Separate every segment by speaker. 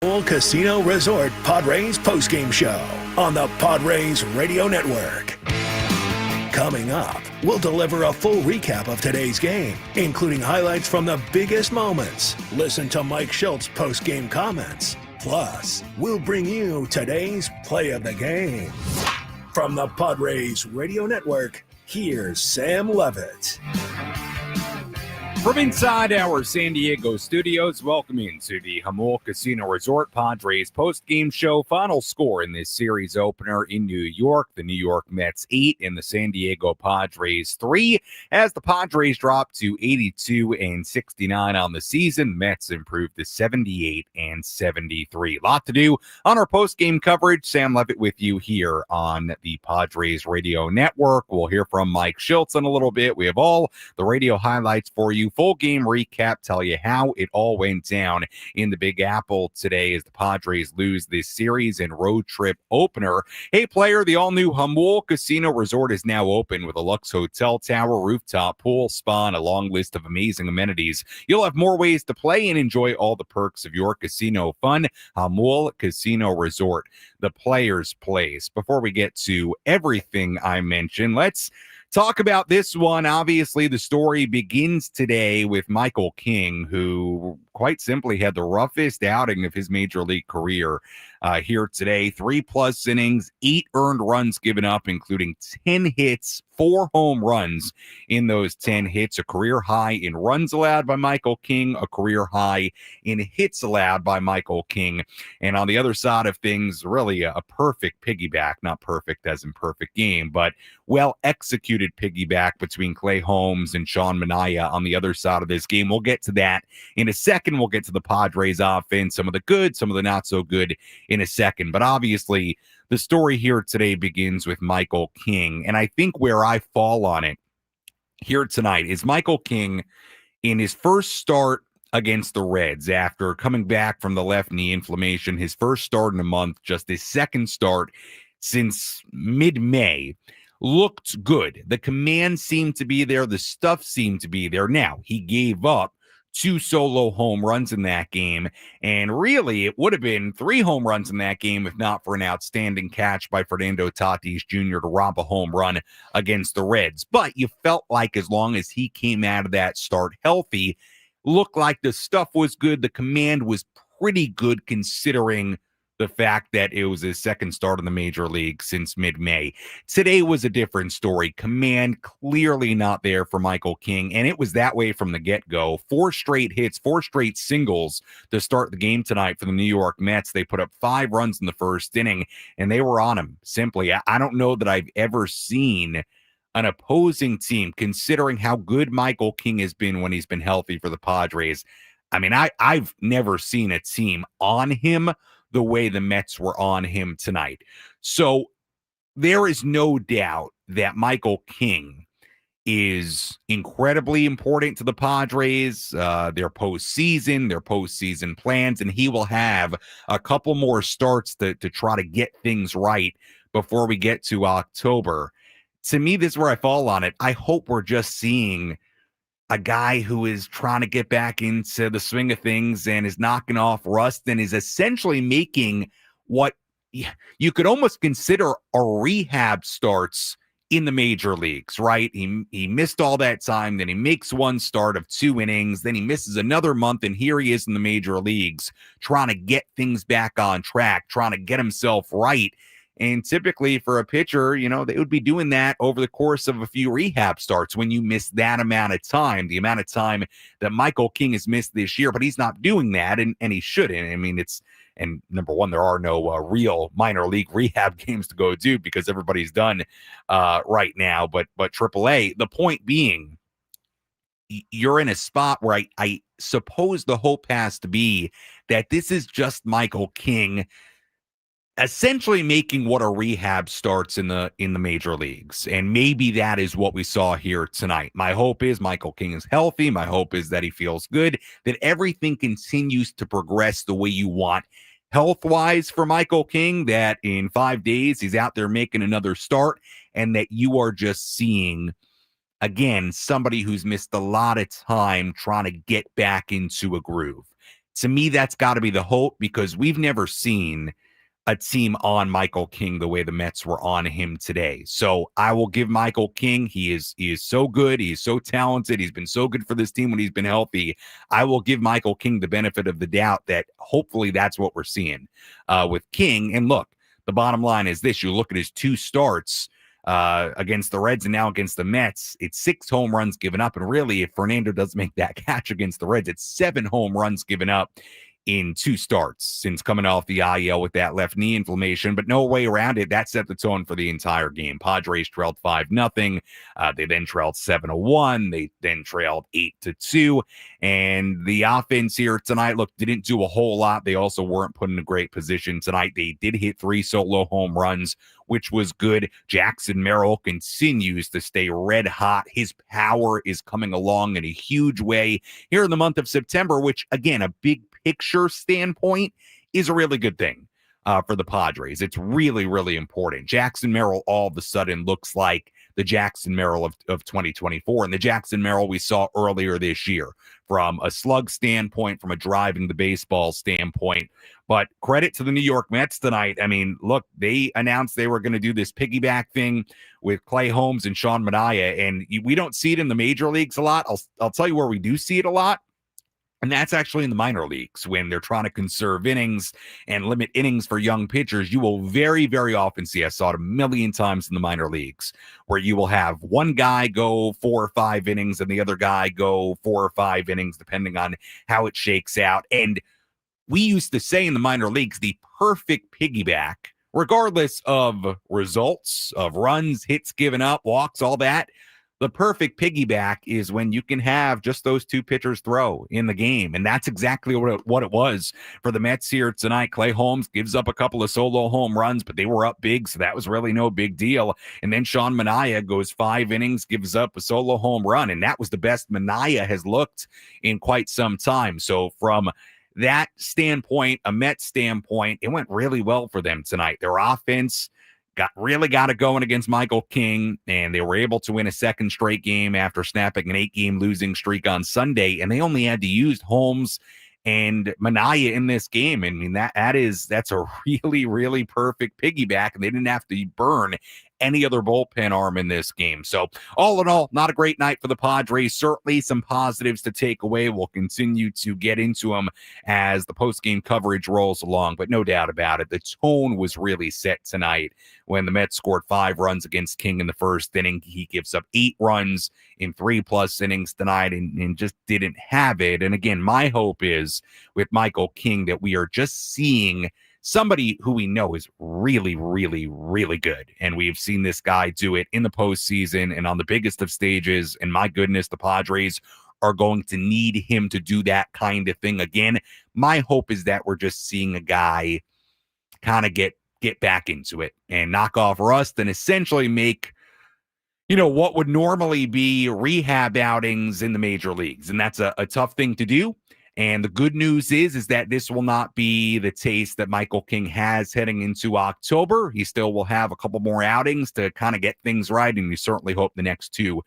Speaker 1: Casino Resort Padres postgame show on the Padres Radio Network. Coming up, we'll deliver a full recap of today's game, including highlights from the biggest moments. Listen to Mike Shildt's postgame comments. Plus, we'll bring you today's play of the game. From the Padres Radio Network, here's Sam Levitt.
Speaker 2: From inside our San Diego studios, welcome into the Jamul Casino Resort Padres post-game show. Final score in this series opener in New York. The New York Mets 8 and the San Diego Padres 3. As the Padres drop to 82-69 on the season, Mets improved to 78-73. A lot to do on our post-game coverage. Sam Levitt with you here on the Padres Radio Network. We'll hear from Mike Shildt in a little bit. We have all the radio highlights for you. Full game recap, tell you how it all went down in the Big Apple today as the Padres lose this series and road trip opener. Hey, player, the all-new Jamul Casino Resort is now open with a Lux Hotel Tower, rooftop pool, spa, and a long list of amazing amenities. You'll have more ways to play and enjoy all the perks of your casino fun. Jamul Casino Resort, the player's place. Before we get to everything I mentioned, let's talk about this one. Obviously, the story begins today with Michael King, who quite simply had the roughest outing of his major league career here today. 3+ innings, 8 earned runs given up, including 10 hits, 4 home runs in those 10 hits, a career high in runs allowed by Michael King, a career high in hits allowed by Michael King. And on the other side of things, really a perfect piggyback, not perfect as in perfect game, but well-executed piggyback between Clay Holmes and Sean Manaea on the other side of this game. We'll get to that in a second. We'll get to the Padres offense, some of the good, some of the not so good in a second. But obviously, the story here today begins with Michael King. And I think where I fall on it here tonight is Michael King in his first start against the Reds after coming back from the left knee inflammation, his first start in a month, just his second start since mid-May. Looked good. The command seemed to be there. The stuff seemed to be there. Now, he gave up 2 solo home runs in that game, and really it would have been 3 home runs in that game if not for an outstanding catch by Fernando Tatis Jr. to rob a home run against the Reds. But you felt like as long as he came out of that start healthy, looked like the stuff was good. The command was pretty good considering the fact that it was his second start in the major league since mid-May. Today was a different story. Command clearly not there for Michael King, and it was that way from the get-go. 4 straight hits, 4 straight singles to start the game tonight for the New York Mets. They put up 5 runs in the first inning, and they were on him. Simply, I don't know that I've ever seen an opposing team, considering how good Michael King has been when he's been healthy for the Padres. I mean, I've never seen a team on him the way the Mets were on him tonight. So there is no doubt that Michael King is incredibly important to the Padres, their postseason plans, and he will have a couple more starts to try to get things right before we get to October. To me, this is where I fall on it. I hope we're just seeing a guy who is trying to get back into the swing of things and is knocking off rust and is essentially making what you could almost consider a rehab starts in the major leagues, right? He missed all that time, then he makes one start of 2 innings, then he misses another month, and here he is in the major leagues trying to get things back on track, trying to get himself right. And typically for a pitcher, they would be doing that over the course of a few rehab starts when you miss that amount of time, the amount of time that Michael King has missed this year, but he's not doing that, and he shouldn't. I mean, and number one, there are no real minor league rehab games to go do because everybody's done right now, but AAA, the point being, you're in a spot where I suppose the hope has to be that this is just Michael King essentially making what a rehab starts in the major leagues. And maybe that is what we saw here tonight. My hope is Michael King is healthy. My hope is that he feels good, that everything continues to progress the way you want health-wise for Michael King, that in 5 days he's out there making another start, and that you are just seeing, again, somebody who's missed a lot of time trying to get back into a groove. To me, that's got to be the hope, because we've never seen a team on Michael King the way the Mets were on him today. So I will give Michael King. He is so good. He is so talented. He's been so good for this team when he's been healthy. I will give Michael King the benefit of the doubt that hopefully that's what we're seeing with King. And look, the bottom line is this. You look at his 2 starts against the Reds and now against the Mets, it's 6 home runs given up. And really, if Fernando doesn't make that catch against the Reds, it's 7 home runs given up in 2 starts since coming off the IL with that left knee inflammation, but no way around it. That set the tone for the entire game. Padres trailed 5-0. They then trailed 7-1. They then trailed 8-2. And the offense here tonight, look, didn't do a whole lot. They also weren't put in a great position tonight. They did hit 3 solo home runs, which was good. Jackson Merrill continues to stay red hot. His power is coming along in a huge way here in the month of September, which, again, a big picture standpoint is a really good thing for the Padres. It's really, really important. Jackson Merrill all of a sudden looks like the Jackson Merrill of 2024 and the Jackson Merrill we saw earlier this year from a slug standpoint, from a driving the baseball standpoint. But credit to the New York Mets tonight. I mean, look, they announced they were going to do this piggyback thing with Clay Holmes and Sean Manaea, and we don't see it in the major leagues a lot. I'll tell you where we do see it a lot. And that's actually in the minor leagues when they're trying to conserve innings and limit innings for young pitchers. You will very, very often see, I saw it a million times in the minor leagues, where you will have one guy go 4 or 5 innings and the other guy go 4 or 5 innings, depending on how it shakes out. And we used to say in the minor leagues, the perfect piggyback, regardless of results, of runs, hits given up, walks, all that, the perfect piggyback is when you can have just those 2 pitchers throw in the game. And that's exactly what it was for the Mets here tonight. Clay Holmes gives up a couple of solo home runs, but they were up big, so that was really no big deal. And then Sean Manaea goes 5 innings, gives up a solo home run, and that was the best Manaea has looked in quite some time. So from that standpoint, a Mets standpoint, it went really well for them tonight. Their offense got it going against Michael King, and they were able to win a second straight game after snapping an 8-game losing streak on Sunday, and they only had to use Holmes and Manaea in this game. I mean, that's a really, really perfect piggyback, and they didn't have to burn any other bullpen arm in this game. So all in all, not a great night for the Padres. Certainly some positives to take away. We'll continue to get into them as the post-game coverage rolls along, but no doubt about it, the tone was really set tonight when the Mets scored 5 runs against King in the first inning. He gives up 8 runs in 3+ innings tonight and just didn't have it. And again, my hope is with Michael King that we are just seeing somebody who we know is really, really, really good. And we've seen this guy do it in the postseason and on the biggest of stages. And my goodness, the Padres are going to need him to do that kind of thing again. My hope is that we're just seeing a guy kind of get back into it and knock off rust and essentially make, what would normally be rehab outings in the major leagues. And that's a tough thing to do. And the good news is that this will not be the taste that Michael King has heading into October. He still will have a couple more outings to kind of get things right, and we certainly hope the next 2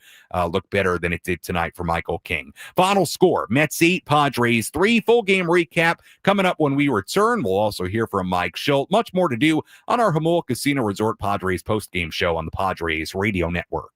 Speaker 2: look better than it did tonight for Michael King. Final score, Mets 8, Padres 3. Full game recap coming up when we return. We'll also hear from Mike Shildt. Much more to do on our Jamul Casino Resort Padres postgame show on the Padres Radio Network.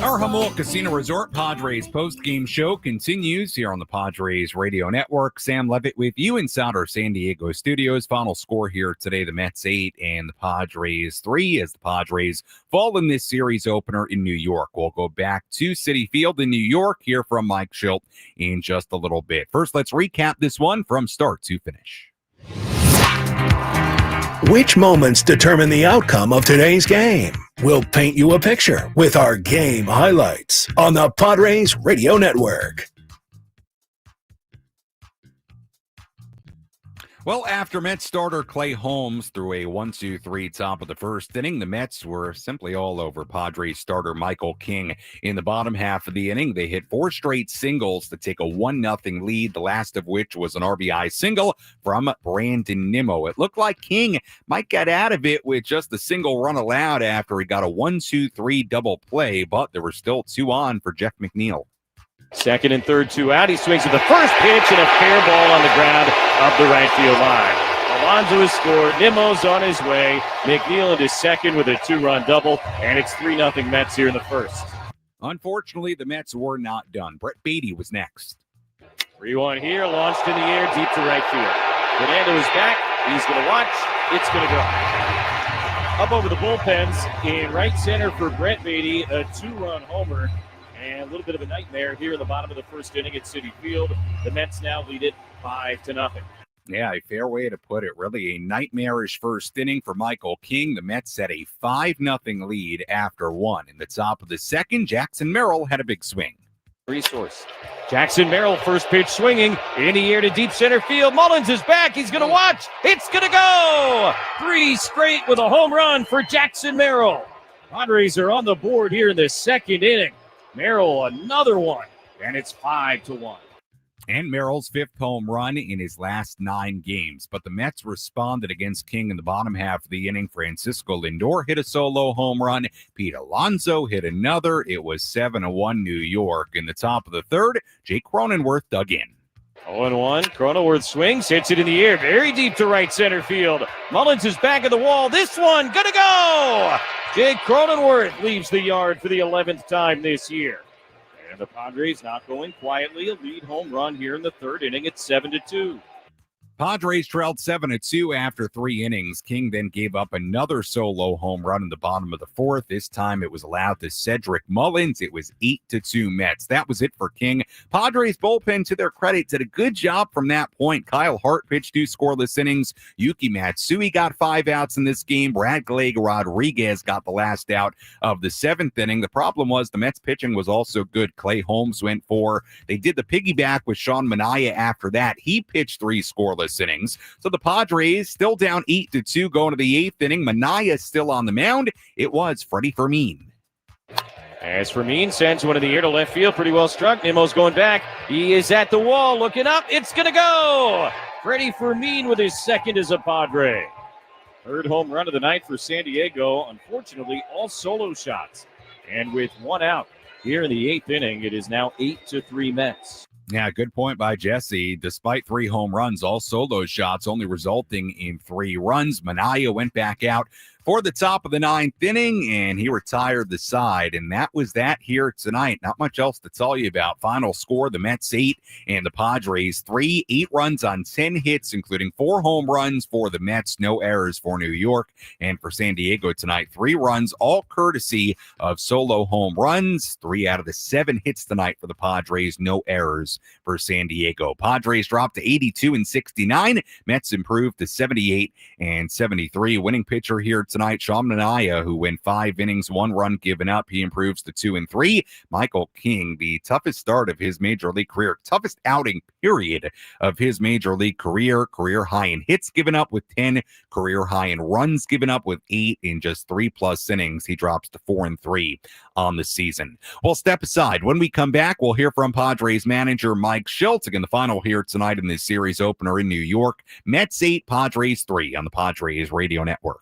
Speaker 2: Our Jamul Casino Resort Padres post-game show continues here on the Padres Radio Network. Sam Levitt with you inside our San Diego studios. Final score here today, the Mets 8 and the Padres 3 as the Padres fall in this series opener in New York. We'll go back to Citi Field in New York, hear from Mike Shildt in just a little bit. First, let's recap this one from start to finish.
Speaker 1: Which moments determine the outcome of today's game? We'll paint you a picture with our game highlights on the Padres Radio Network.
Speaker 2: Well, after Mets starter Clay Holmes threw a 1-2-3 top of the first inning, the Mets were simply all over Padres starter Michael King. In the bottom half of the inning, they hit 4 straight singles to take a 1-0 lead, the last of which was an RBI single from Brandon Nimmo. It looked like King might get out of it with just a single run allowed after he got a 1-2-3 double play, but there were still 2 on for Jeff McNeil.
Speaker 3: Second and third, 2 out. He swings at the first pitch and a fair ball on the ground up the right field line. Alonso has scored. Nimmo's on his way. McNeil into second with a 2-run double, and it's 3-0 Mets here in the first.
Speaker 2: Unfortunately, the Mets were not done. Brett Beatty was next.
Speaker 3: 3-1 here, launched in the air, deep to right field. Fernando is back. He's going to watch. It's going to go. Up over the bullpens in right center for Brett Beatty, a 2-run homer. And a little bit of a nightmare here in the bottom of the first inning at Citi Field. The Mets now lead it 5-0.
Speaker 2: Yeah, a fair way to put it. Really a nightmarish first inning for Michael King. The Mets had a 5-0 lead after 1. In the top of the second, Jackson Merrill had a big swing.
Speaker 3: Resource. Jackson Merrill, first pitch swinging in the air to deep center field. Mullins is back. He's going to watch. It's going to go. 3 straight with a home run for Jackson Merrill. Padres are on the board here in the second inning. Merrill, another one, and it's 5-1.
Speaker 2: And Merrill's 5th home run in his last 9 games. But the Mets responded against King in the bottom half of the inning. Francisco Lindor hit a solo home run. Pete Alonso hit another. It was 7-1 New York. In the top of the third, Jake Cronenworth dug in.
Speaker 3: 0-1. Cronenworth swings, hits it in the air, very deep to right center field. Mullins is back at the wall. This one, gonna go! Jake Cronenworth leaves the yard for the 11th time this year. And the Padres not going quietly. A lead home run here in the third inning at 7-2.
Speaker 2: Padres trailed 7-2 after 3 innings. King then gave up another solo home run in the bottom of the fourth. This time it was allowed to Cedric Mullins. It was 8-2 Mets. That was it for King. Padres bullpen, to their credit, did a good job from that point. Kyle Hart pitched 2 scoreless innings. Yuki Matsui got 5 outs in this game. Bradley Rodriguez got the last out of the 7th inning. The problem was the Mets pitching was also good. Clay Holmes went 4. They did the piggyback with Sean Manaea after that. He pitched 3 scoreless innings. So the Padres still down 8-2 going to the 8th inning. Manaea still on the mound. It was Freddie Fermin.
Speaker 3: As Fermin sends one in the air to left field, pretty well struck. Nimmo's going back. He is at the wall, looking up. It's going to go. Freddie Fermin with his second as a Padre. Third home run of the night for San Diego. Unfortunately, all solo shots. And with 1 out here in the 8th inning, it is now 8-3 Mets.
Speaker 2: Yeah, good point by Jesse. Despite 3 home runs, all solo shots only resulting in 3 runs. Manaea went back out for the top of the 9th inning, and he retired the side. And that was that here tonight. Not much else to tell you about. Final score, the Mets 8 and the Padres 3. 8 runs on 10 hits, including 4 home runs for the Mets. No errors for New York. And for San Diego tonight, 3 runs, all courtesy of solo home runs. 3 out of the 7 hits tonight for the Padres. No errors for San Diego. Padres dropped to 82-69. Mets improved to 78-73. Winning pitcher here tonight, Sean Manaea, who went 5 innings, 1 run given up. He improves to 2-3. Michael King, the toughest start of his major league career, toughest outing period of his major league career. Career high in hits given up with 10, career high in runs given up with 8 in just 3+ innings. He drops to 4-3 on the season. We'll step aside. When we come back, we'll hear from Padres manager Mike Shildt. Again, the final here tonight in this series opener in New York. Mets 8, Padres 3 on the Padres Radio Network.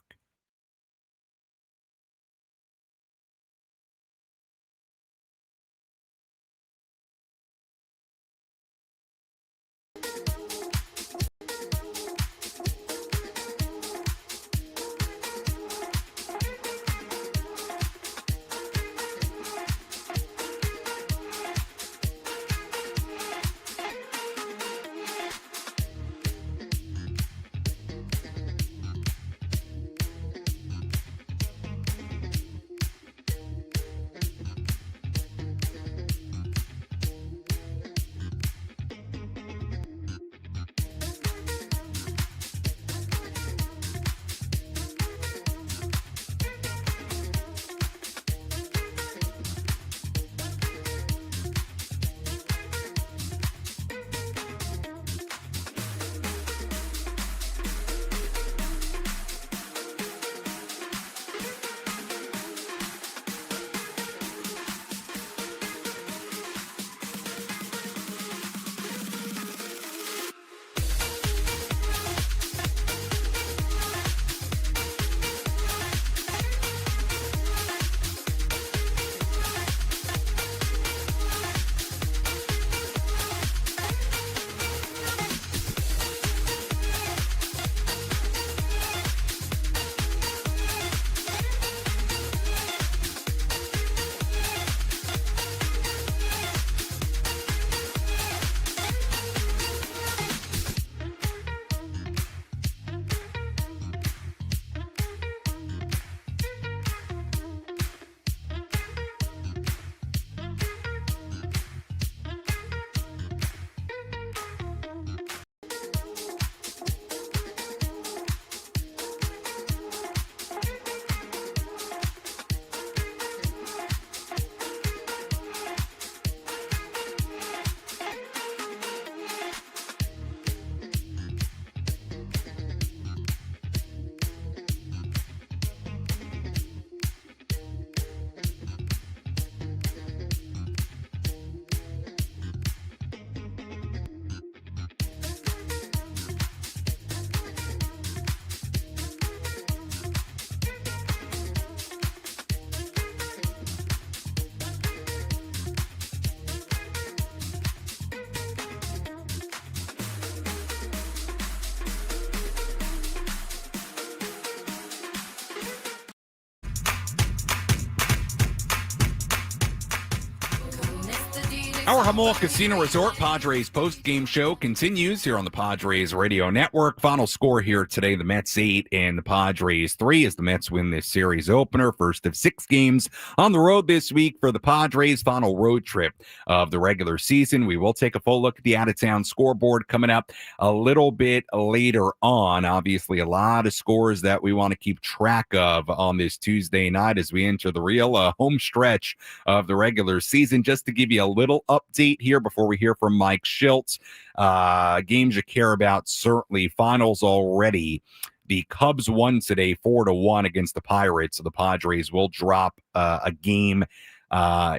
Speaker 2: Our Jamul Casino Resort Padres post-game show continues here on the Padres Radio Network. Final score here today, the Mets 8 and the Padres 3 as the Mets win this series opener. First of 6 games on the road this week for the Padres. Final road trip of the regular season. We will take a full look at the out-of-town scoreboard coming up a little bit later on. Obviously, a lot of scores that we want to keep track of on this Tuesday night as we enter the real home stretch of the regular season. Just to give you a little update here before we hear from Mike Shildt. Games you care about, certainly. Finals already. The Cubs won today 4-1 against the Pirates. So the Padres will drop a game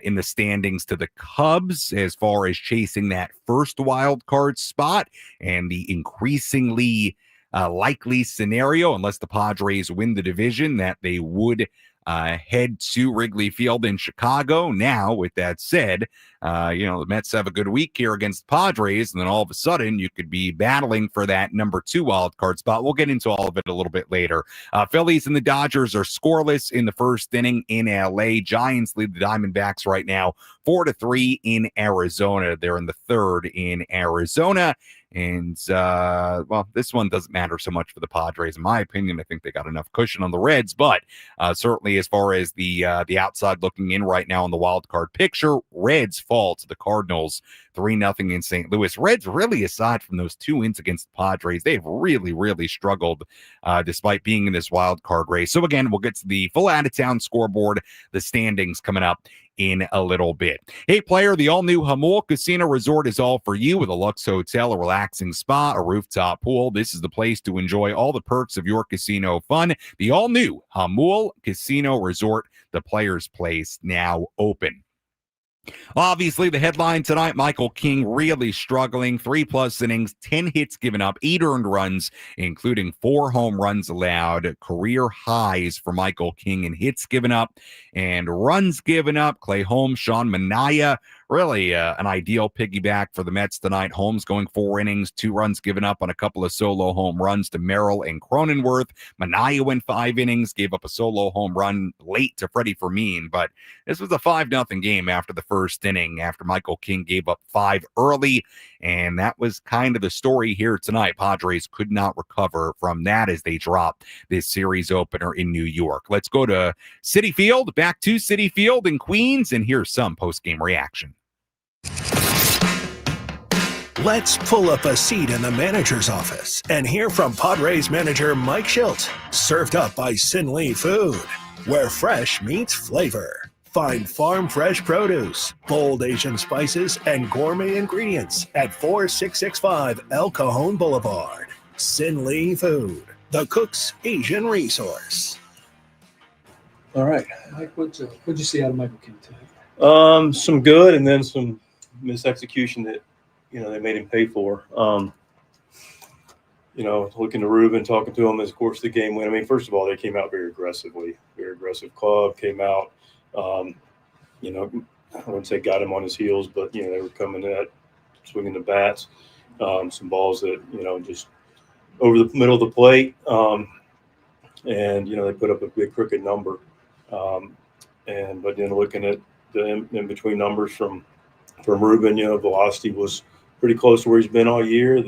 Speaker 2: in the standings to the Cubs as far as chasing that first wild card spot, and the increasingly likely scenario, unless the Padres win the division, that they would head to Wrigley Field in Chicago. Now, with that said, the Mets have a good week here against the Padres, and then all of a sudden you could be battling for that number 2 wild card spot. We'll get into all of it a little bit later. Phillies and the Dodgers are scoreless in the first inning in LA. Giants lead the Diamondbacks right now 4-3 in Arizona. They're in the third in Arizona. And, this one doesn't matter so much for the Padres. In my opinion, I think they got enough cushion on the Reds. But certainly as far as the outside looking in right now in the wild card picture, Reds fall to the Cardinals 3-0 in St. Louis. Reds really, aside from those 2 wins against the Padres, they've really, really struggled despite being in this wild card race. So, again, we'll get to the full out-of-town scoreboard, the standings coming up in a little bit. Hey, player, the all-new Jamul Casino Resort is all for you with a Lux Hotel, a relaxing spa, a rooftop pool. This is the place to enjoy all the perks of your casino fun. The all-new Jamul Casino Resort, the Players' Place, now open. Obviously, the headline tonight, Michael King really struggling. 3+ innings, 10 hits given up, 8 earned runs, including 4 home runs allowed. Career highs for Michael King in hits given up and runs given up. Clay Holmes, Sean Manaea, really an ideal piggyback for the Mets tonight. Holmes going 4 innings, 2 runs given up on a couple of solo home runs to Merrill and Cronenworth. Manaea went 5 innings, gave up a solo home run late to Freddie Fermin, but this was a 5-0 game after the first inning, after Michael King gave up 5 early, and that was kind of the story here tonight. Padres could not recover from that as they dropped this series opener in New York. Let's go to Citi Field, back to Citi Field in Queens, and here's some post-game reaction.
Speaker 1: Let's pull up a seat in the manager's office and hear from Padres manager Mike Shildt. Served up by Sin Lee Food, where fresh meets flavor. Find farm fresh produce, bold Asian spices, and gourmet ingredients at 4665 El Cajon Boulevard. Sin Lee Food, the cook's Asian resource.
Speaker 4: All right, Mike, what'd you see out of Michael King tonight?
Speaker 5: Some good, and then some misexecution that they made him pay for. Looking to Ruben, talking to him as, of course, the game went. I mean, first of all, they came out very aggressively. Very aggressive club came out. I wouldn't say got him on his heels, but they were coming at, swinging the bats. Some balls that just over the middle of the plate, and they put up a big crooked number. But then looking at the in between numbers from Ruben, velocity was pretty close to where he's been all year.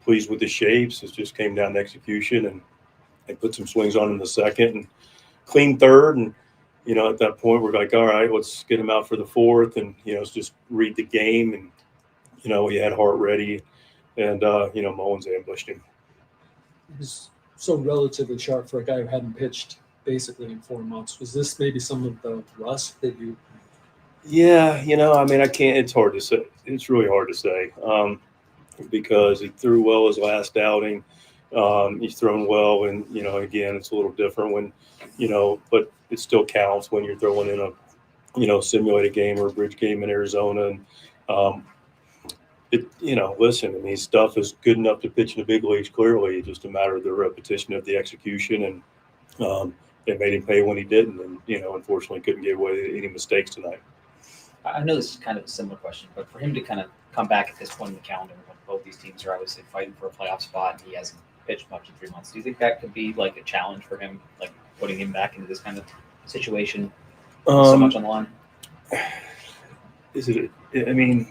Speaker 5: Pleased with the shapes. It just came down to execution, and they put some swings on in the second and clean third. And at that point, we're like, all right, let's get him out for the fourth, and let's just read the game. And he had Hart ready, and Mullins ambushed him.
Speaker 4: He was so relatively sharp for a guy who hadn't pitched basically in 4 months. Was this maybe some of the rust that you?
Speaker 5: Yeah, I can't. It's hard to say. It's really hard to say because he threw well his last outing. He's thrown well, and again, it's a little different when but it still counts when you're throwing in a simulated game or a bridge game in Arizona. And listen, stuff is good enough to pitch in the big leagues. Clearly, it's just a matter of the repetition of the execution, and they made him pay when he didn't, and unfortunately, couldn't get away with any mistakes tonight.
Speaker 6: I know this is kind of a similar question, but for him to kind of come back at this point in the calendar when both these teams are obviously fighting for a playoff spot and he hasn't pitched much in 3 months, do you think that could be like a challenge for him, like putting him back into this kind of situation so much on the line?
Speaker 5: Is it I mean,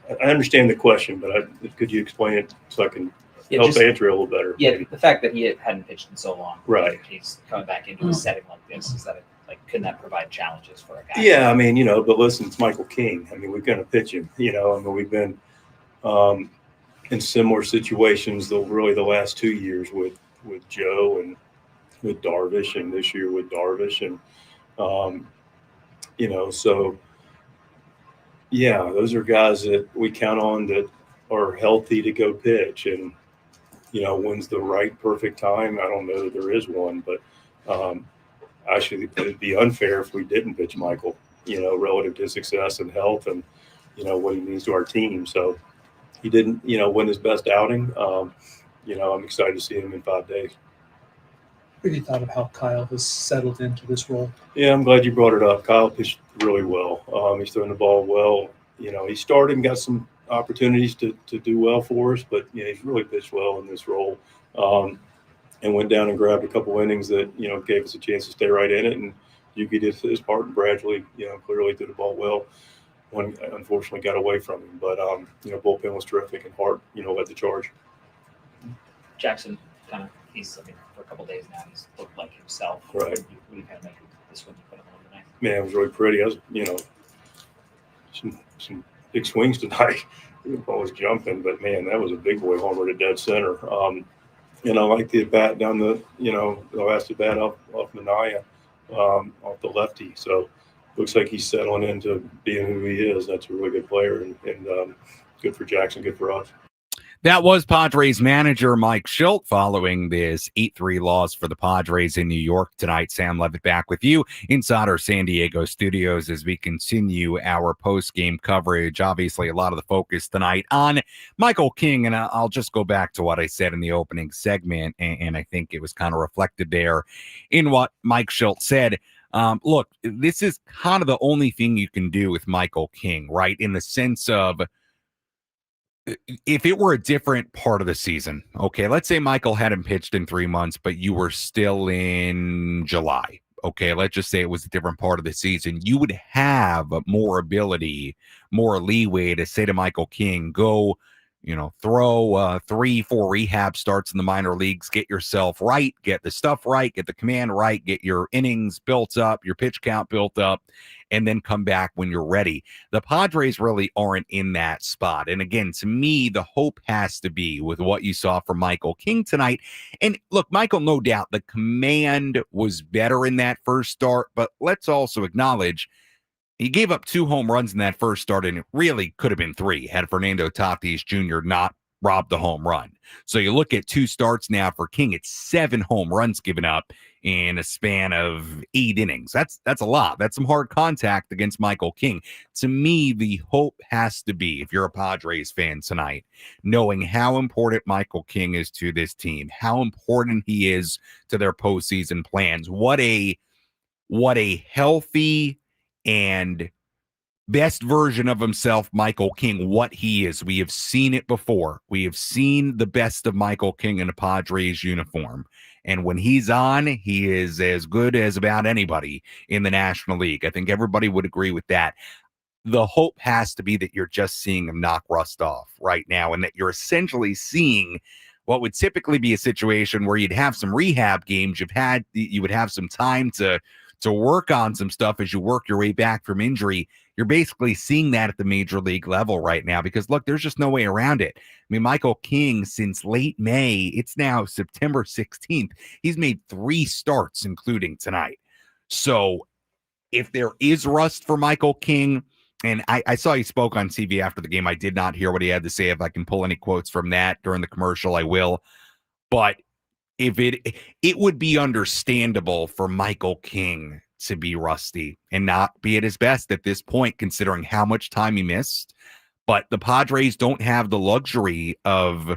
Speaker 5: I understand the question, but could you explain it so I can help answer it a little better?
Speaker 6: Yeah,
Speaker 5: maybe?
Speaker 6: the fact that he hadn't pitched in so long,
Speaker 5: Right?
Speaker 6: He's coming back into a setting like this. Is that couldn't that provide challenges for a guy?
Speaker 5: Yeah, I mean, but listen, it's Michael King. I mean, we're going to pitch him. I mean, we've been in similar situations the last 2 years with Joe and with Darvish, and this year with Darvish, and so yeah, those are guys that we count on that are healthy to go pitch. And when's the right perfect time? I don't know that there is one, but actually it'd be unfair if we didn't pitch Michael, relative to success and health and what he means to our team. So he didn't win his best outing. I'm excited to see him in 5 days.
Speaker 4: What have you thought of how Kyle has settled into this role?
Speaker 5: Yeah, I'm glad you brought it up. Kyle pitched really well. He's throwing the ball well. He started and got some opportunities to do well for us, but he's really pitched well in this role, and went down and grabbed a couple innings that gave us a chance to stay right in it. And Yuki did his part, and Bradley clearly did the ball well. One unfortunately got away from him, but bullpen was terrific, and Hart led the charge.
Speaker 6: Jackson he's for a couple of days now he's looked like himself.
Speaker 5: Right.
Speaker 6: What do you kind of make of this one you put him on tonight?
Speaker 5: Man, it was really pretty. I was some big swings tonight. The ball was jumping, but man, that was a big boy homer to dead center. And I like the at bat down the last at bat off Minaya, off the lefty. So looks like he's settling into being who he is. That's a really good player, and good for Jackson, good for us.
Speaker 2: That was Padres manager Mike Shildt following this 8-3 loss for the Padres in New York tonight. Sam Levitt back with you inside our San Diego studios as we continue our post-game coverage. Obviously, a lot of the focus tonight on Michael King, and I'll just go back to what I said in the opening segment, and I think it was kind of reflected there in what Mike Shildt said. Look, this is kind of the only thing you can do with Michael King, right? In the sense of, if it were a different part of the season, okay, let's say Michael hadn't pitched in 3 months, but you were still in July. Okay, let's just say it was a different part of the season. You would have more ability, more leeway to say to Michael King, go, throw 3-4 rehab starts in the minor leagues, get yourself right, get the stuff right, get the command right, get your innings built up, your pitch count built up, and then come back when you're ready. The Padres really aren't in that spot. And again, to me, the hope has to be with what you saw from Michael King tonight. And look, Michael, no doubt the command was better in that first start, but let's also acknowledge he gave up 2 home runs in that first start, and it really could have been 3 had Fernando Tatis Jr. not robbed the home run. So you look at 2 starts now for King, it's 7 home runs given up in a span of 8 innings. That's a lot. That's some hard contact against Michael King. To me, the hope has to be, if you're a Padres fan tonight, knowing how important Michael King is to this team, how important he is to their postseason plans. What a healthy and best version of himself, Michael King, what he is. We have seen it before. We have seen the best of Michael King in a Padres uniform. And when he's on, he is as good as about anybody in the National League. I think everybody would agree with that. The hope has to be that you're just seeing him knock rust off right now, and that you're essentially seeing what would typically be a situation where you'd have some rehab games. You would have some time to work on some stuff as you work your way back from injury. You're basically seeing that at the major league level right now, because look, there's just no way around it. I mean, Michael King, since late May, it's now September 16th. He's made 3 starts, including tonight. So if there is rust for Michael King, and I saw he spoke on TV after the game. I did not hear what he had to say. If I can pull any quotes from that during the commercial, I will. But if it would be understandable for Michael King to be rusty and not be at his best at this point, considering how much time he missed. But the Padres don't have the luxury of,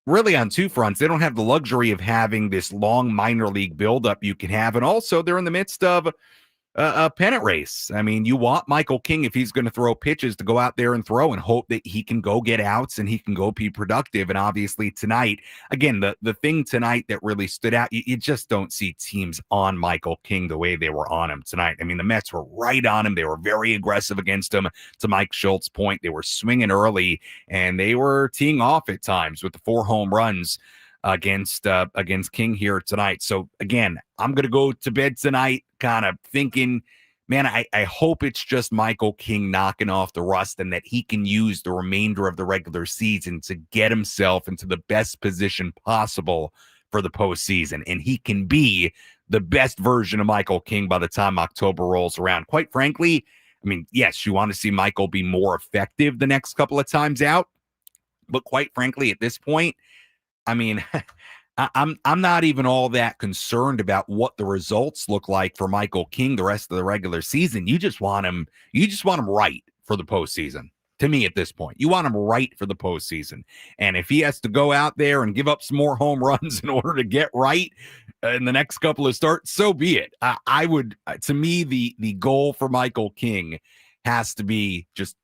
Speaker 2: really on 2 fronts, they don't have the luxury of having this long minor league buildup you can have. And also they're in the midst of a pennant race. I mean, you want Michael King, if he's going to throw pitches, to go out there and throw and hope that he can go get outs and he can go be productive. And obviously tonight, again, the thing tonight that really stood out, you just don't see teams on Michael King the way they were on him tonight. I mean, the Mets were right on him. They were very aggressive against him. To Mike Shilt's point, they were swinging early and they were teeing off at times with the 4 home runs against King here tonight. So again, I'm going to go to bed tonight kind of thinking, man, I hope it's just Michael King knocking off the rust and that he can use the remainder of the regular season to get himself into the best position possible for the postseason. And he can be the best version of Michael King by the time October rolls around. Quite frankly, I mean, yes, you want to see Michael be more effective the next couple of times out. But quite frankly, at this point, I mean, I'm not even all that concerned about what the results look like for Michael King the rest of the regular season. You just want him right for the postseason. To me, at this point, you want him right for the postseason. And if he has to go out there and give up some more home runs in order to get right in the next couple of starts, so be it. I would, to me, the goal for Michael King has to be just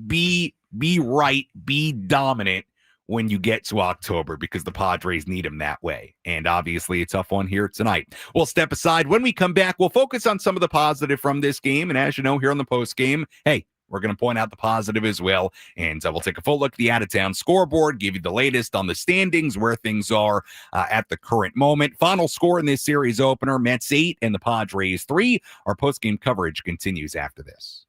Speaker 2: be right, be dominant when you get to October, because the Padres need him that way. And obviously a tough one here tonight. We'll step aside. When we come back, we'll focus on some of the positive from this game. And as you know, here on the post game, hey, we're going to point out the positive as well. And we'll take a full look at the out-of-town scoreboard, give you the latest on the standings, where things are at the current moment. Final score in this series opener, Mets 8 and the Padres 3. Our post-game coverage continues after this.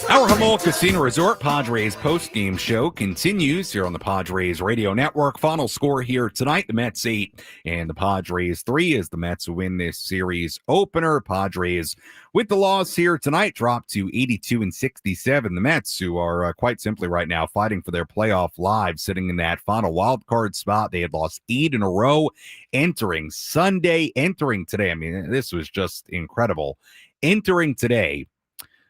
Speaker 2: Our Jamul Casino Resort Padres post-game show continues here on the Padres Radio Network. Final score here tonight, the Mets 8 and the Padres 3 as the Mets win this series opener. Padres with the loss here tonight dropped to 82-67. The Mets, who are quite simply right now fighting for their playoff lives, sitting in that final wild card spot. They had lost 8 in a row entering today. I mean, this was just incredible. Entering today,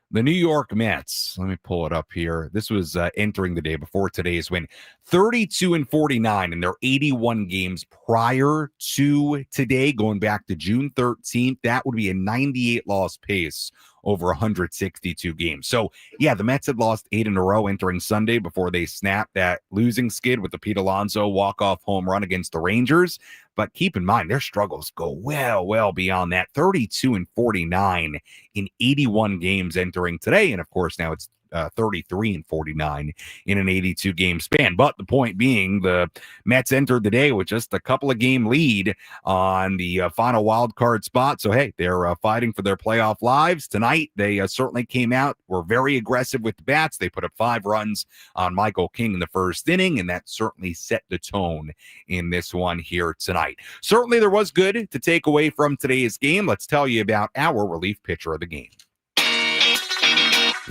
Speaker 2: The New York Mets, let me pull it up here. This was entering the day before today's win. 32-49 in their 81 games prior to today, going back to June 13th. That would be a 98 loss pace over 162 games. So, yeah, the Mets had lost 8 in a row entering Sunday before they snapped that losing skid with the Pete Alonso walk-off home run against the Rangers. But keep in mind, their struggles go well beyond that. 32-49 in 81 games entering today. And, of course, now it's 33-49 in an 82 game span. But the point being, the Mets entered the day with just a couple of game lead on the final wild card spot. So, hey, they're fighting for their playoff lives tonight. They certainly came out, were very aggressive with the bats. They put up 5 runs on Michael King in the first inning, and that certainly set the tone in this one here tonight. Certainly there was good to take away from today's game. Let's tell you about our relief pitcher of the game.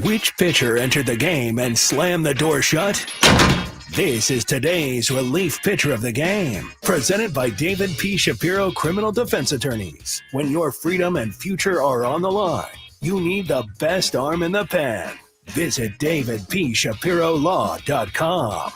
Speaker 1: Which pitcher entered the game and slammed the door shut? This is today's relief pitcher of the game, presented by David P. Shapiro Criminal Defense Attorneys. When your freedom and future are on the line, you need the best arm in the pen. Visit davidpshapirolaw.com.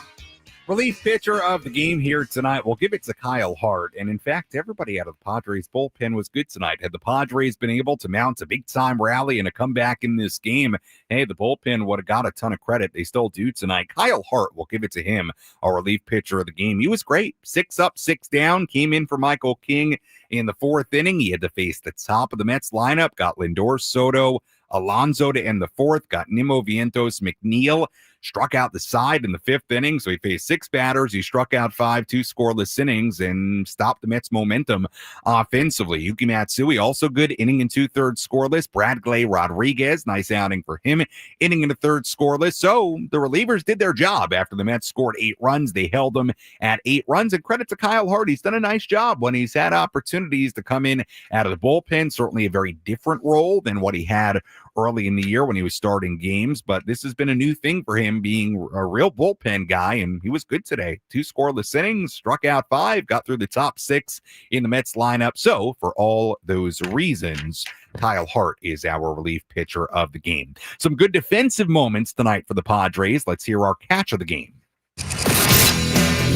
Speaker 2: Relief pitcher of the game here tonight, we'll give it to Kyle Hart. And in fact, everybody out of the Padres bullpen was good tonight. Had the Padres been able to mount a big-time rally and a comeback in this game, hey, the bullpen would have got a ton of credit. They still do tonight. Kyle Hart, we'll give it to him, our relief pitcher of the game. He was great. 6 up, 6 down, came in for Michael King in the 4th inning. He had to face the top of the Mets lineup, got Lindor, Soto, Alonso to end the 4th, got Nimmo, Vientos, McNeil, struck out the side in the 5th inning. So he faced 6 batters. He struck out 5, 2 scoreless innings, and stopped the Mets' momentum offensively. Yuki Matsui, also good, inning and 2/3 scoreless. Bradley Rodriguez, nice outing for him, inning and a 1/3 scoreless. So the relievers did their job after the Mets scored 8 runs. They held them at 8 runs, and credit to Kyle Hart. He's done a nice job when he's had opportunities to come in out of the bullpen. Certainly a very different role than what he had early in the year when he was starting games, but this has been a new thing for him, being a real bullpen guy, and he was good today. 2 scoreless innings, struck out 5, got through the top 6 in the Mets lineup. So for all those reasons, Kyle Hart is our relief pitcher of the game. Some good defensive moments tonight for the Padres. Let's hear our catch of the game.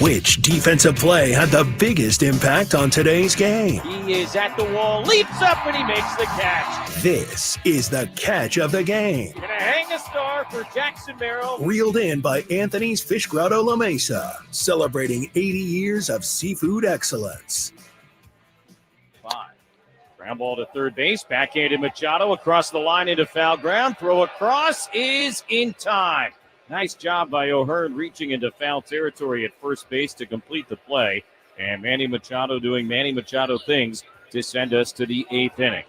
Speaker 1: Which defensive play had the biggest impact on today's game?
Speaker 3: He is at the wall, leaps up, and he makes the catch.
Speaker 1: This is the catch of the game.
Speaker 3: Gonna hang a star for Jackson Merrill.
Speaker 1: Reeled in by Anthony's Fish Grotto La Mesa, celebrating 80 years of seafood excellence.
Speaker 3: 5. Ground ball to third base, backhanded Machado across the line into foul ground. Throw across is in time. Nice job by O'Hearn reaching into foul territory at first base to complete the play. And Manny Machado doing Manny Machado things to send us to the 8th inning.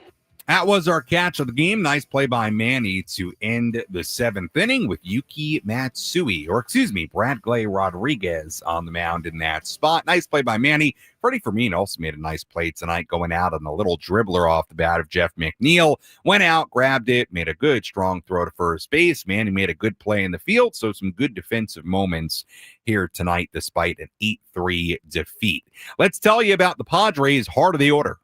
Speaker 2: That was our catch of the game. Nice play by Manny to end the 7th inning with Yuki Matsui, Bradley Rodriguez on the mound in that spot. Nice play by Manny. Freddie Fermin also made a nice play tonight, going out on a little dribbler off the bat of Jeff McNeil. Went out, grabbed it, made a good, strong throw to first base. Manny made a good play in the field, so some good defensive moments here tonight despite an 8-3 defeat. Let's tell you about the Padres' heart of the order.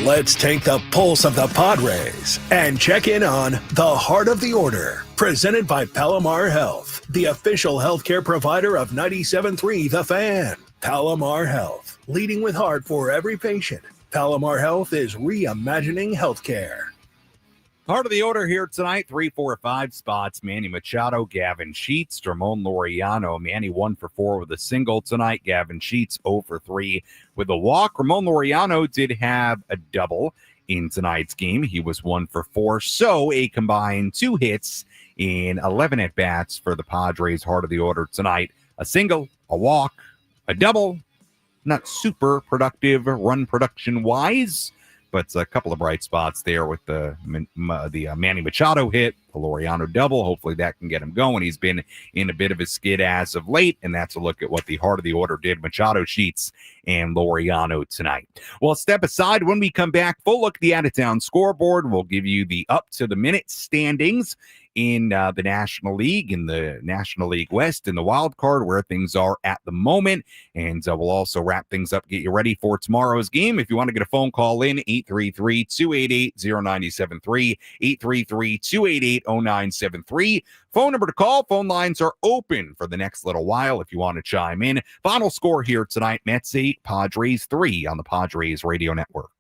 Speaker 1: Let's take the pulse of the Padres and check in on the Heart of the Order, presented by Palomar Health, the official healthcare provider of 97.3 The Fan. Palomar Health, leading with heart for every patient. Palomar Health is reimagining healthcare.
Speaker 2: Heart of the order here tonight, 3, 4, 5 spots. Manny Machado, Gavin Sheets, Ramon Laureano. Manny 1 for 4 with a single tonight. Gavin Sheets 0 for 3 with a walk. Ramon Laureano did have a double in tonight's game. He was 1 for 4. So a combined 2 hits in 11 at-bats for the Padres' heart of the order tonight. A single, a walk, a double. Not super productive run production-wise, but a couple of bright spots there with the Manny Machado hit, the Laureano double. Hopefully that can get him going. He's been in a bit of a skid as of late, and that's a look at what the heart of the order did. Machado, Sheets, and Laureano tonight. Well, step aside. When we come back, full look at the out-of-town scoreboard. We'll give you the up-to-the-minute standings in the National League, in the National League West, in the wild card, where things are at the moment. And we'll also wrap things up, get you ready for tomorrow's game. If you want to get a phone call in, 833-288-0973, 833-288-0973. Phone number to call. Phone lines are open for the next little while if you want to chime in. Final score here tonight, Mets 8, Padres 3 on the Padres Radio Network.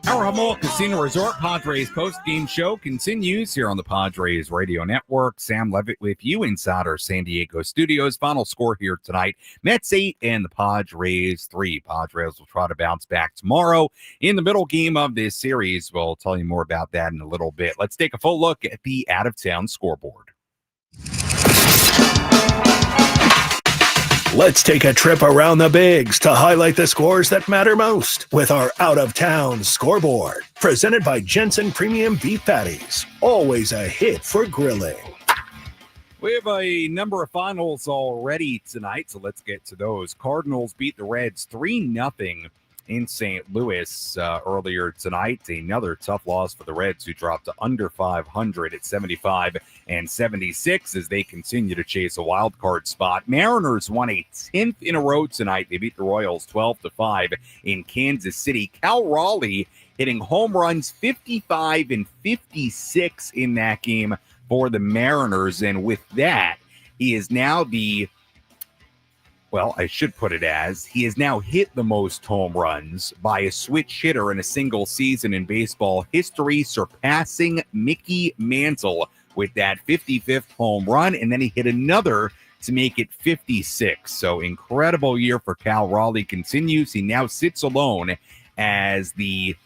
Speaker 2: Our Jamul Casino Resort Padres post-game show continues here on the Padres Radio Network. Sam Levitt with you inside our San Diego studios. Final score here tonight, Mets 8 and the Padres 3. Padres will try to bounce back tomorrow in the middle game of this series. We'll tell you more about that in a little bit. Let's take a full look at the out-of-town scoreboard.
Speaker 1: Let's take a trip around the bigs to highlight the scores that matter most with our out-of-town scoreboard. Presented by Jensen Premium Beef Patties. Always a hit for grilling.
Speaker 2: We have a number of finals already tonight, so let's get to those. Cardinals beat the Reds 3-0 in St. Louis earlier tonight. Another tough loss for the Reds, who dropped to under 500 at 75 and 76 as they continue to chase a wild card spot. Mariners won a 10th in a row tonight. They beat the Royals 12-5 in Kansas City. Cal Raleigh hitting home runs 55 and 56 in that game for the Mariners. And with that, he is now I should put it as, he has now hit the most home runs by a switch hitter in a single season in baseball history, surpassing Mickey Mantle with that 55th home run, and then he hit another to make it 56. So incredible year for Cal Raleigh continues. He now sits alone as the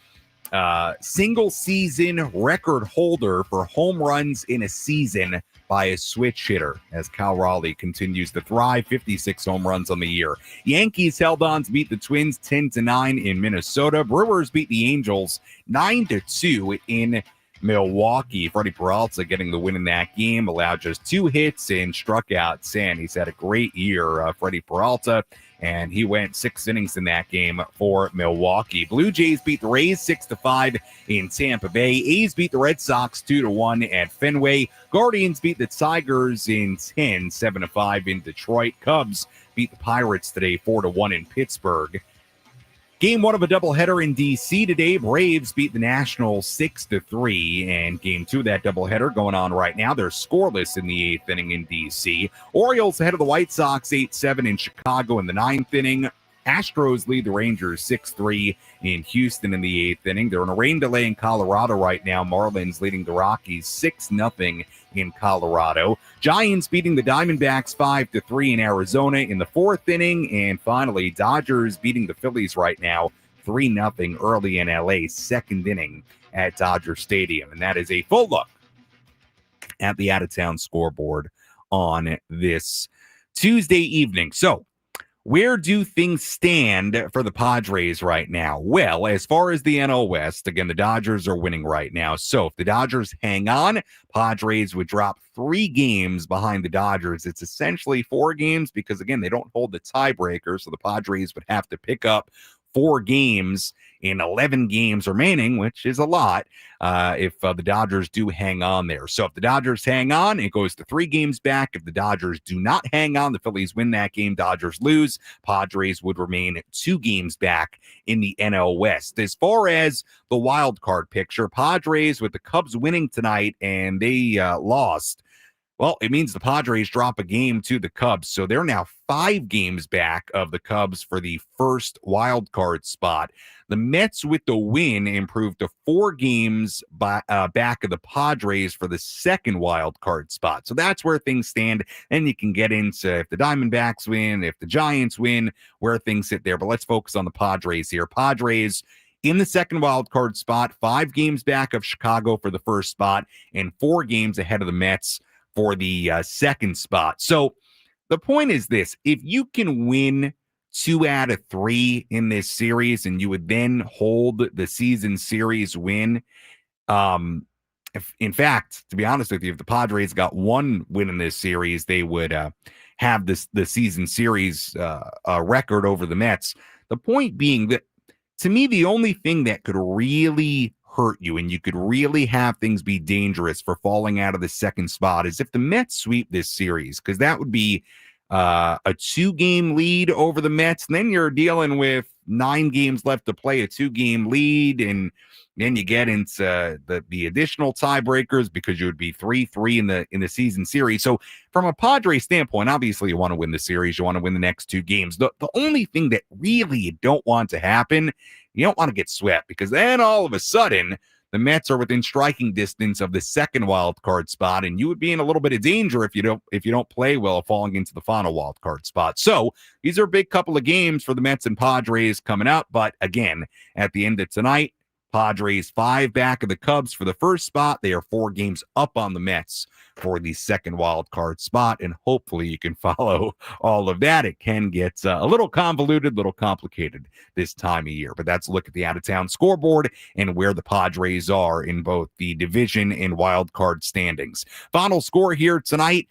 Speaker 2: single season record holder for home runs in a season by a switch hitter as Cal Raleigh continues to thrive. 56 home runs on the year. Yankees held on to beat the Twins 10-9 in Minnesota. Brewers beat the Angels 9-2 in Milwaukee. Freddie Peralta getting the win in that game, allowed just 2 hits and struck out 10. He's had a great year, Freddie Peralta, and he went 6 innings in that game for Milwaukee. Blue Jays beat the Rays 6-5 in Tampa Bay. A's beat the Red Sox 2-1 at Fenway. Guardians beat the Tigers in 10, 7-5 in Detroit. Cubs beat the Pirates today 4-1 in Pittsburgh. Game 1 of a doubleheader in D.C. today. Braves beat the Nationals 6-3, and Game 2 of that doubleheader going on right now. They're scoreless in the 8th inning in D.C. Orioles ahead of the White Sox 8-7 in Chicago in the 9th inning. Astros lead the Rangers 6-3 in Houston in the 8th inning. They're in a rain delay in Colorado right now. Marlins leading the Rockies 6-0 in Colorado. Giants beating the Diamondbacks 5-3 in Arizona in the 4th inning. And finally, Dodgers beating the Phillies right now 3-0 early in LA, 2nd inning at Dodger Stadium. And that is a full look at the out-of-town scoreboard on this Tuesday evening. So, where do things stand for the Padres right now? Well, as far as the NL West, again, the Dodgers are winning right now. So if the Dodgers hang on, Padres would drop 3 games behind the Dodgers. It's essentially 4 games because, again, they don't hold the tiebreaker. So the Padres would have to pick up 4 games in 11 games remaining, which is a lot if the Dodgers do hang on there. So if the Dodgers hang on, it goes to 3 games back. If the Dodgers do not hang on, the Phillies win that game, Dodgers lose. Padres would remain 2 games back in the NL West. As far as the wild card picture, Padres with the Cubs winning tonight and they lost. Well, it means the Padres drop a game to the Cubs, so they're now 5 games back of the Cubs for the first wild card spot. The Mets with the win improved to 4 games back of the Padres for the second wild card spot. So that's where things stand. And you can get into if the Diamondbacks win, if the Giants win, where things sit there. But let's focus on the Padres here. Padres in the second wild card spot, 5 games back of Chicago for the first spot, and 4 games ahead of the Mets for the second spot. So the point is this: if you can win 2 out of 3 in this series and you would then hold the season series win, if, in fact, to be honest with you, if the Padres got 1 win in this series, they would have the season series record over the Mets. The point being that, to me, the only thing that could really hurt you and you could really have things be dangerous for falling out of the second spot is if the Mets sweep this series, because that would be a 2-game lead over the Mets. And then you're dealing with 9 games left to play, a 2-game lead, and then you get into the additional tiebreakers because you would be 3-3 in the season series. So from a Padres standpoint, obviously you want to win the series, you want to win the next 2 games. The only thing that really you don't want to happen, you don't want to get swept, because then all of a sudden the Mets are within striking distance of the second wild card spot, and you would be in a little bit of danger if you don't play well, falling into the final wild card spot. So these are a big couple of games for the Mets and Padres coming up. But again, at the end of tonight, Padres 5 back of the Cubs for the first spot. They are 4 games up on the Mets for the second wild card spot, and hopefully you can follow all of that. It can get a little convoluted, a little complicated this time of year, but that's a look at the out-of-town scoreboard and where the Padres are in both the division and wild card standings. Final score here tonight: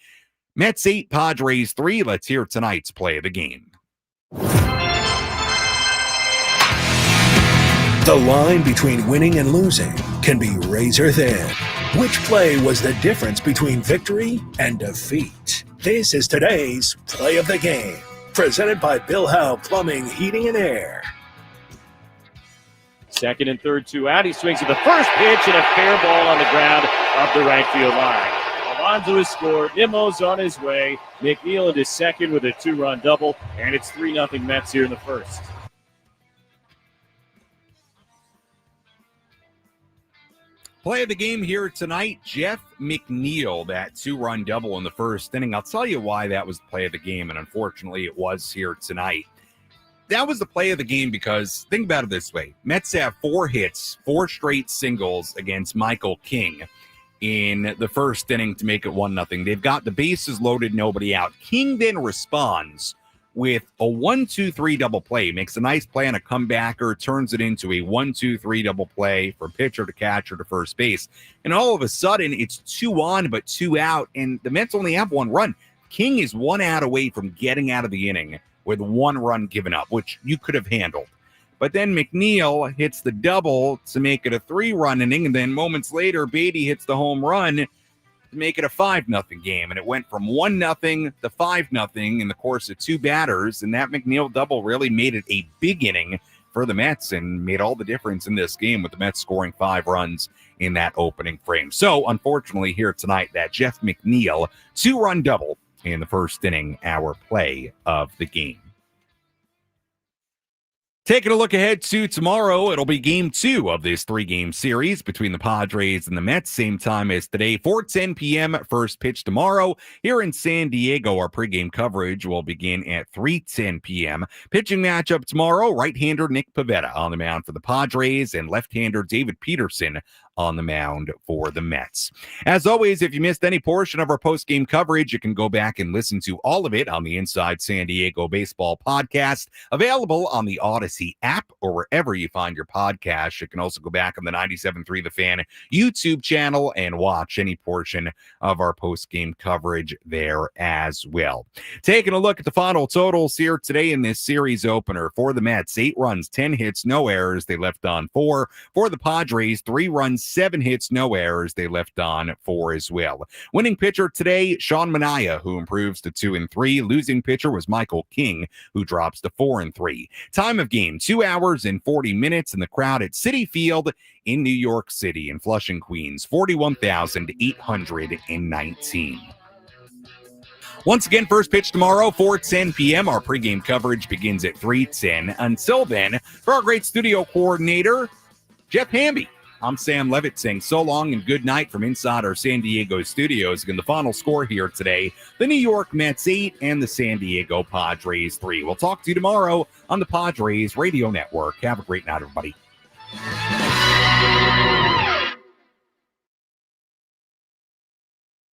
Speaker 2: Mets 8, Padres 3. Let's hear tonight's play of the game.
Speaker 1: The line between winning and losing can be razor thin. Which play was the difference between victory and defeat? This is today's Play of the Game, presented by Bill Howe Plumbing, Heating, and Air.
Speaker 3: Second and third, 2 out. He swings at the first pitch and a fair ball on the ground up the right field line. Alonso has scored. Nimmo's on his way. McNeil into second with a 2-run double, and it's 3-0 Mets here in the first.
Speaker 2: Play of the game here tonight, Jeff McNeil, that 2-run double in the first inning. I'll tell you why that was the play of the game, and unfortunately it was here tonight. that was the play of the game because think about it this way. Mets have 4 hits, 4 straight singles against Michael King in the first inning to make it 1-0. They've got the bases loaded, nobody out. King then responds with a 1-2-3 double play, makes a nice play on a comebacker, turns it into a 1-2-3 double play for pitcher to catcher to first base. And all of a sudden, it's 2 on, but 2 out, and the Mets only have 1 run. King is 1 out away from getting out of the inning with 1 run given up, which you could have handled. But then McNeil hits the double to make it a 3-run inning, and then moments later, Beatty hits the home run to make it a 5-0 game. And it went from 1-0 to 5-0 in the course of 2 batters, and that McNeil double really made it a big inning for the Mets and made all the difference in this game with the Mets scoring 5 runs in that opening frame. So, unfortunately, here tonight, that Jeff McNeil 2-run double in the first inning, our play of the game. Taking a look ahead to tomorrow, it'll be game 2 of this 3-game series between the Padres and the Mets, same time as today, 4:10 p.m. First pitch tomorrow. Here in San Diego, our pregame coverage will begin at 3:10 p.m. Pitching matchup tomorrow, right-hander Nick Pivetta on the mound for the Padres and left-hander David Peterson on the mound for the Mets. As always, if you missed any portion of our post-game coverage, you can go back and listen to all of it on the Inside San Diego Baseball podcast, available on the Odyssey app or wherever you find your podcast. You can also go back on the 97.3 The Fan YouTube channel and watch any portion of our post-game coverage there as well. Taking a look at the final totals here today in this series opener for the Mets, 8 runs, 10 hits, no errors. They left on 4. For the Padres, 3 runs, 7 hits, no errors. They left on 4 as well. Winning pitcher today, Sean Manaea, who improves to 2-3. Losing pitcher was Michael King, who drops to 4-3. Time of game, 2 hours and 40 minutes, and the crowd at Citi Field in New York City in Flushing, Queens, 41,819. Once again, first pitch tomorrow, 4:10 p.m. Our pregame coverage begins at 3:10. Until then, for our great studio coordinator, Jeff Hamby, I'm Sam Levitt saying so long and good night from inside our San Diego studios. Again, the final score here today, the New York Mets 8 and the San Diego Padres 3. We'll talk to you tomorrow on the Padres Radio Network. Have a great night, everybody.